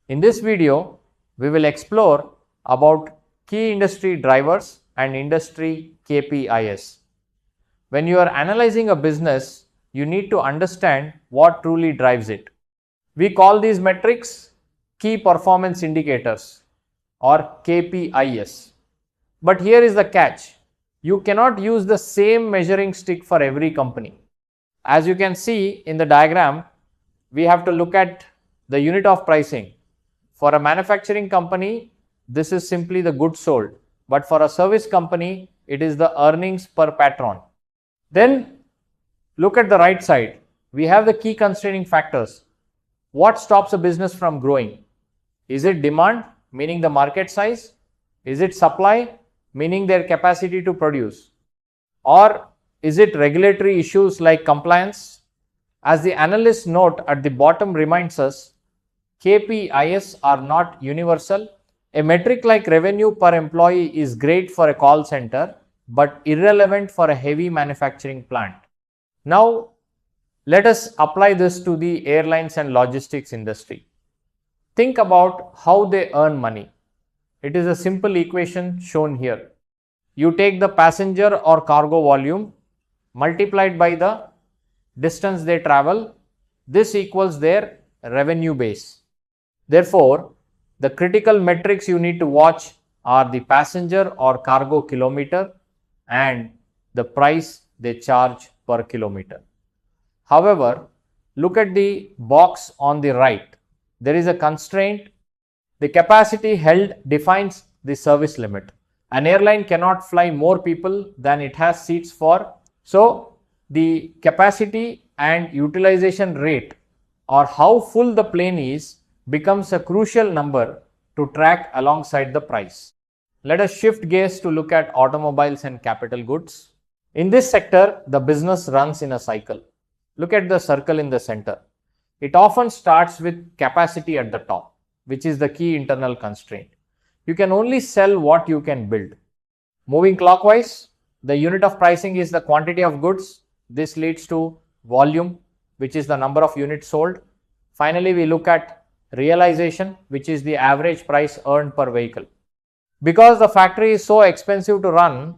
In this video, we will explore about key industry drivers and industry KPIs. When you are analyzing a business, you need to understand what truly drives it. We call these metrics key performance indicators or KPIs. But here is the catch. You cannot use the same measuring stick for every company. As you can see in the diagram, we have to look at the unit of pricing. For a manufacturing company, this is simply the goods sold. But for a service company, it is the earnings per patron. Then look at the right side. We have the key constraining factors. What stops a business from growing? Is it demand, meaning the market size? Is it supply, meaning their capacity to produce? Or is it regulatory issues like compliance? As the analyst note at the bottom reminds us, KPIs are not universal. A metric like revenue per employee is great for a call center, but irrelevant for a heavy manufacturing plant. Now, let us apply this to the airlines and logistics industry. Think about how they earn money. It is a simple equation shown here. You take the passenger or cargo volume multiplied by the distance they travel. This equals their revenue base. Therefore, the critical metrics you need to watch are the passenger or cargo kilometer and the price they charge per kilometer. However, look at the box on the right. There is a constraint. The capacity held defines the service limit. An airline cannot fly more people than it has seats for. So, the capacity and utilization rate, or how full the plane is, becomes a crucial number to track alongside the price. Let us shift gears to look at automobiles and capital goods. In this sector, the business runs in a cycle. Look at the circle in the center. It often starts with capacity at the top, which is the key internal constraint. You can only sell what you can build. Moving clockwise, the unit of pricing is the quantity of goods. This leads to volume, which is the number of units sold. Finally, we look at realization, which is the average price earned per vehicle. Because the factory is so expensive to run,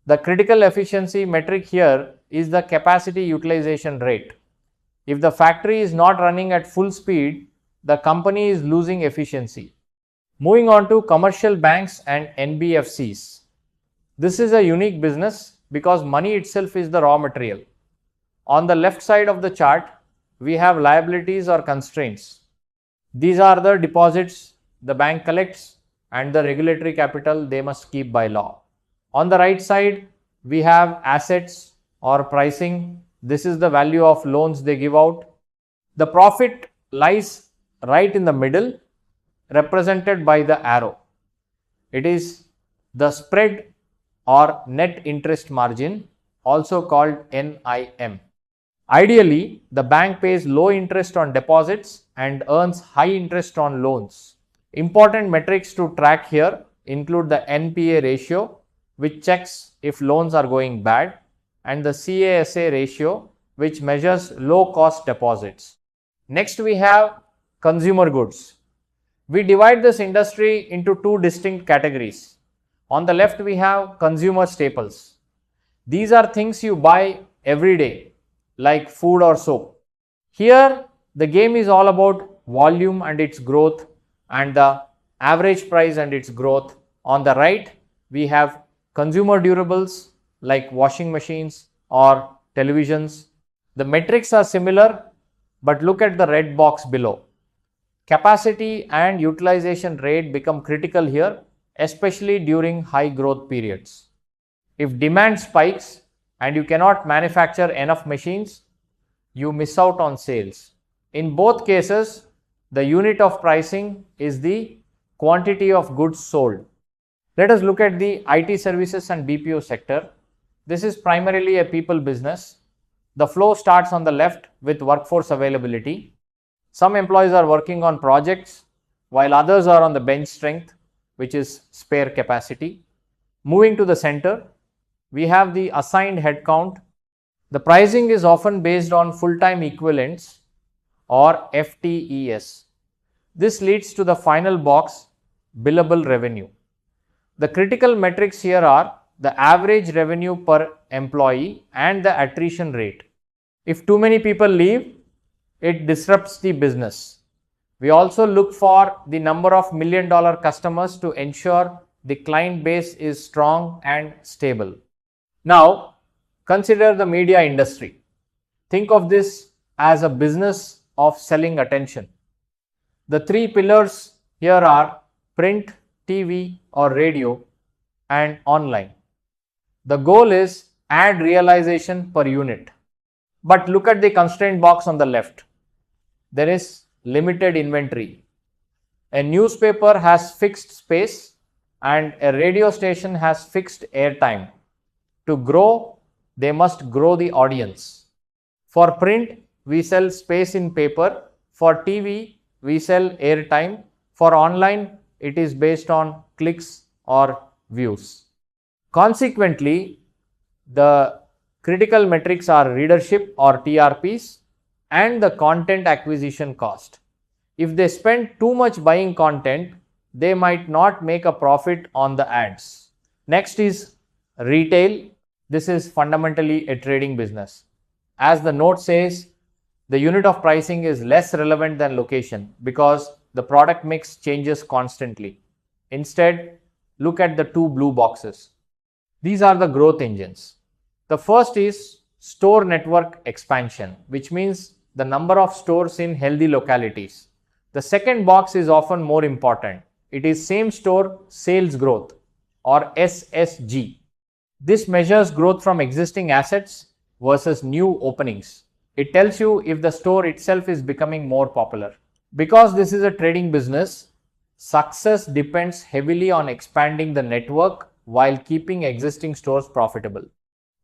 the critical efficiency metric here is the capacity utilization rate. If the factory is not running at full speed, the company is losing efficiency. Moving on to commercial banks and NBFCs. This is a unique business because money itself is the raw material. On the left side of the chart, we have liabilities or constraints. These are the deposits the bank collects and the regulatory capital they must keep by law. On the right side, we have assets or pricing. This is the value of loans they give out. The profit lies right in the middle, represented by the arrow. It is the spread or net interest margin, also called NIM. Ideally, the bank pays low interest on deposits and earns high interest on loans. Important metrics to track here include the NPA ratio, which checks if loans are going bad, and the CASA ratio, which measures low cost deposits. Next, we have consumer goods. We divide this industry into two distinct categories. On the left, we have consumer staples. These are things you buy every day, like food or soap. Here, the game is all about volume and its growth and the average price and its growth. On the right, we have consumer durables like washing machines or televisions. The metrics are similar, but look at the red box below. Capacity and utilization rate become critical here, especially during high growth periods. If demand spikes and you cannot manufacture enough machines, you miss out on sales. In both cases, the unit of pricing is the quantity of goods sold. Let us look at the IT services and BPO sector. This is primarily a people business. The flow starts on the left with workforce availability. Some employees are working on projects while others are on the bench strength, which is spare capacity. Moving to the center, we have the assigned headcount. The pricing is often based on full-time equivalents or FTEs. This leads to the final box, billable revenue. The critical metrics here are the average revenue per employee and the attrition rate. If too many people leave, it disrupts the business. We also look for the number of million-dollar customers to ensure the client base is strong and stable. Now, consider the media industry. Think of this as a business of selling attention. The three pillars here are print, TV or radio, and online. The goal is ad realization per unit. But look at the constraint box on the left. There is limited inventory. A newspaper has fixed space and a radio station has fixed airtime. To grow, they must grow the audience. For print, we sell space in paper. For TV, we sell airtime. For online, it is based on clicks or views. Consequently, the critical metrics are readership or TRPs and the content acquisition cost. If they spend too much buying content, they might not make a profit on the ads. Next is retail. This is fundamentally a trading business. As the note says, the unit of pricing is less relevant than location because the product mix changes constantly. Instead, look at the two blue boxes. These are the growth engines. The first is store network expansion, which means the number of stores in healthy localities. The second box is often more important. It is same store sales growth or SSG. This measures growth from existing assets versus new openings. It tells you if the store itself is becoming more popular. Because this is a trading business, success depends heavily on expanding the network while keeping existing stores profitable.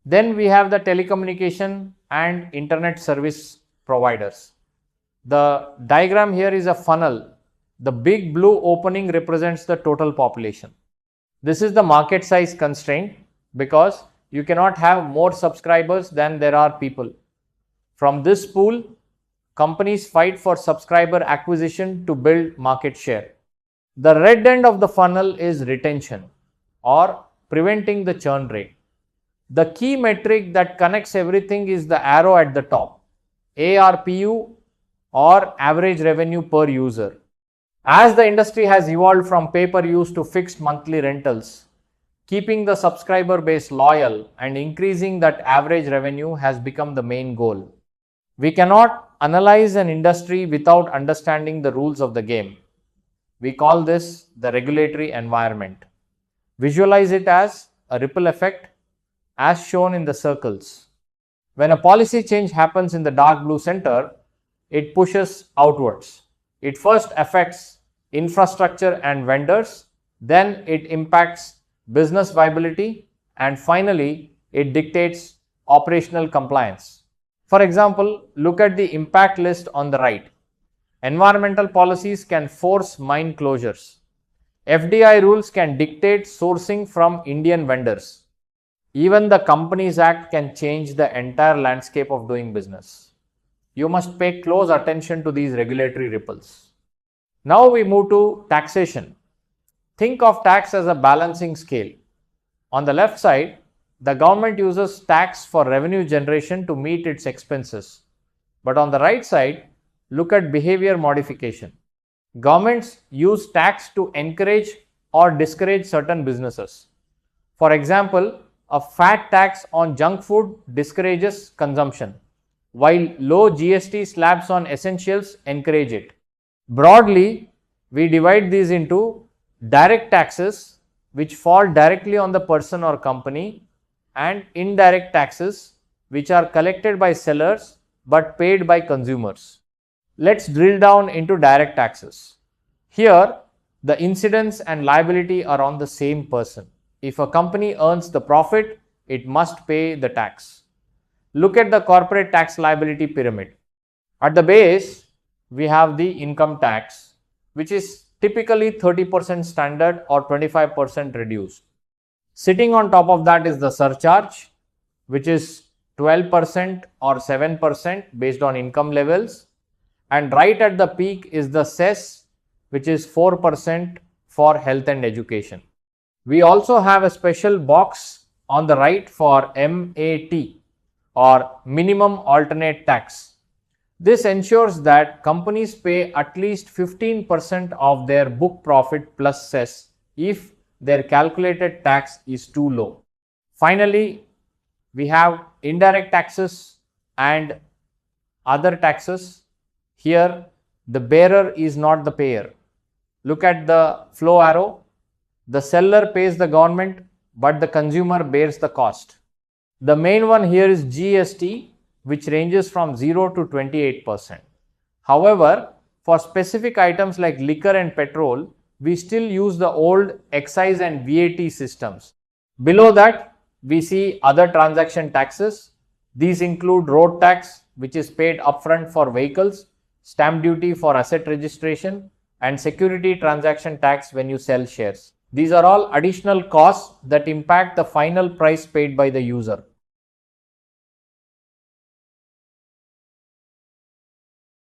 Then we have the telecommunication and internet service providers. The diagram here is a funnel. The big blue opening represents the total population. This is the market size constraint because you cannot have more subscribers than there are people. From this pool, companies fight for subscriber acquisition to build market share. The red end of the funnel is retention or preventing the churn rate. The key metric that connects everything is the arrow at the top, ARPU or average revenue per user. As the industry has evolved from pay-per-use to fixed monthly rentals, keeping the subscriber base loyal and increasing that average revenue has become the main goal. We cannot analyze an industry without understanding the rules of the game. We call this the regulatory environment. Visualize it as a ripple effect as shown in the circles. When a policy change happens in the dark blue center, it pushes outwards. It first affects infrastructure and vendors, then it impacts business viability, and finally it dictates operational compliance. For example, look at the impact list on the right. Environmental policies can force mine closures. FDI rules can dictate sourcing from Indian vendors. Even the Companies Act can change the entire landscape of doing business. You must pay close attention to these regulatory ripples. Now we move to taxation. Think of tax as a balancing scale. On the left side, the government uses tax for revenue generation to meet its expenses. But on the right side, look at behavior modification. Governments use tax to encourage or discourage certain businesses. For example, a fat tax on junk food discourages consumption, while low GST slabs on essentials encourage it. Broadly, we divide these into direct taxes, which fall directly on the person or company, and indirect taxes, which are collected by sellers but paid by consumers. Let's drill down into direct taxes. Here, the incidence and liability are on the same person. If a company earns the profit, it must pay the tax. Look at the corporate tax liability pyramid. At the base, we have the income tax, which is typically 30% standard or 25% reduced. Sitting on top of that is the surcharge, which is 12% or 7% based on income levels. And right at the peak is the cess, which is 4% for health and education. We also have a special box on the right for MAT or minimum alternate tax. This ensures that companies pay at least 15% of their book profit plus cess if their calculated tax is too low. Finally, we have indirect taxes and other taxes. Here, the bearer is not the payer. Look at the flow arrow. The seller pays the government, but the consumer bears the cost. The main one here is GST, which ranges from 0 to 28%. However, for specific items like liquor and petrol, we still use the old excise and VAT systems. Below that, we see other transaction taxes. These include road tax, which is paid upfront for vehicles, stamp duty for asset registration, and security transaction tax when you sell shares. These are all additional costs that impact the final price paid by the user.